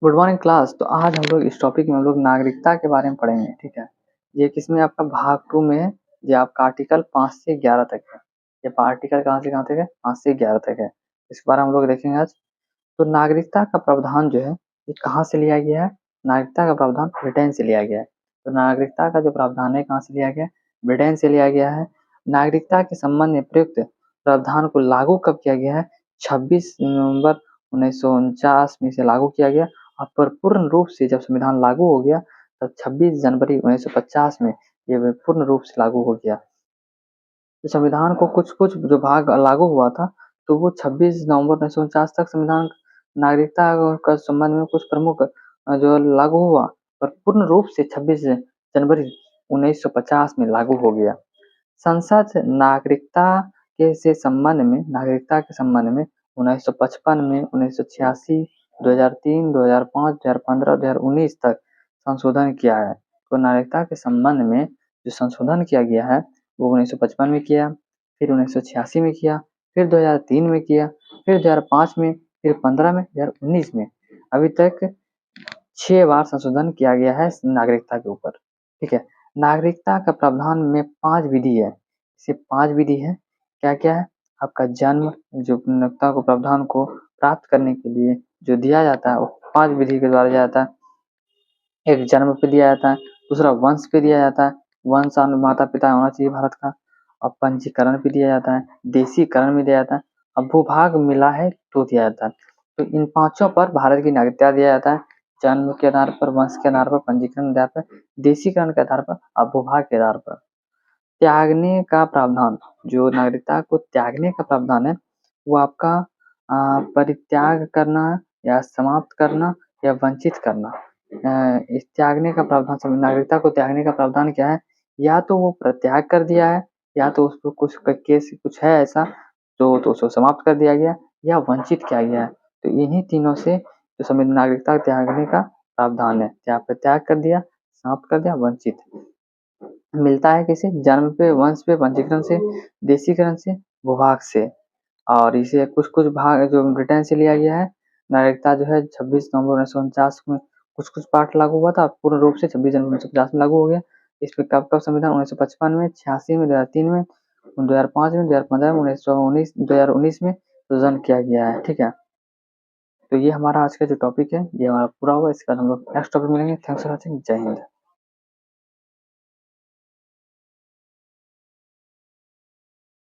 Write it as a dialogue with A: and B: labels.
A: Good morning class. तो आज हम लोग इस टॉपिक में हम लोग नागरिकता के बारे में पढ़ेंगे। ठीक है, ये किसमें आपका भाग 2 में है। ये आपका आर्टिकल 5 से 11 तक है। ये आर्टिकल कहाँ से कहाँ तक है? 5 से 11 तक है। इस बारे में हम लोग देखेंगे आज। तो नागरिकता का प्रावधान जो है ये कहाँ से लिया गया है? नागरिकता का प्रावधान ब्रिटेन से लिया गया है। तो नागरिकता का जो प्रावधान है कहाँ से लिया गया है? ब्रिटेन से लिया गया है। नागरिकता के संबंध में प्रयुक्त प्रावधान को लागू कब किया गया है? 26 नवंबर 1949 में इसे लागू किया गया। और पूर्ण रूप से जब संविधान लागू हो गया तब 26 जनवरी 1950 में ये पूर्ण रूप से लागू हो गया। तो संविधान को कुछ-कुछ जो भाग लागू हुआ था तो वो 26 नवंबर 1949 तक संविधान नागरिकता का संबंध में कुछ प्रमुख जो लागू हुआ, पर पूर्ण रूप से 26 जनवरी 1950 में लागू हो गया। संसद नागरिकता के संबंध में 1955 में, 1986, 2003, 2005, 2015, 2019 तक संशोधन किया है। तो नागरिकता के संबंध में जो संशोधन किया गया है वो 1955 में किया, फिर 1986 में किया, फिर 2003 में किया, फिर 2005 में, फिर 15 में, 2019 में। अभी तक 6 बार संशोधन किया गया है नागरिकता के ऊपर। ठीक है, नागरिकता का प्रावधान में 5 विधि है। इसे 5 विधि है। क्या-क्या है? आपका जन्म, जो नागरिकता को प्रावधान को प्राप्त करने के लिए जो दिया जाता है वो 5 विधि के द्वारा दिया जाता है। एक जन्म पे दिया जाता है, दूसरा वंश पे दिया जाता है, वंश और माता-पिता होना चाहिए भारत का। और पंजीकरण पे दिया जाता है, देशीकरण में दिया जाता है, और भूभाग मिला है तो दिया जाता है। तो इन पाँचों पर भारत की नागरिकता दिया जाता है। जन्म के आधार पर, वंश के आधार पर, पंजीकरण के आधार पर, देशीकरण के आधार पर और भूभाग के आधार पर। त्यागने का प्रावधान, जो नागरिकता को त्यागने का प्रावधान है वो आपका परित्याग करना या समाप्त करना या वंचित करना। इस त्यागने का प्रावधान, नागरिकता को त्यागने का प्रावधान क्या है? या तो वो परित्याग कर दिया है, या तो उसको कुछ केस कुछ है ऐसा तो उसको समाप्त कर दिया गया, या वंचित किया गया है। तो इन्हीं तीनों से जो नागरिकता त्यागने का प्रावधान है, या परित्याग कर दिया, समाप्त कर दिया, वंचित। मिलता है किसे? जन्म पे, वंश पे, पंजीकरण से, देशीकरण से, भूभाग से। और इसे कुछ-कुछ भाग जो ब्रिटेन से लिया गया है। नागरिकता जो है 26 नवंबर 1949 में कुछ-कुछ पार्ट लागू हुआ था, पूर्ण रूप से 26 जनवरी 1950 में लागू हो गया। इसमें कब-कब संविधान 1955 में, 86 में, 2003 में, 2005 में, 2015 में, 1919 2019 में संशोधन किया गया है। ठीक है, तो ये हमारा आज का जो टॉपिक है ये हमारा पूरा हुआ। इसके बाद हम लोग नेक्स्ट टॉपिक मिलेंगे। Thanks for watching. जय हिंद।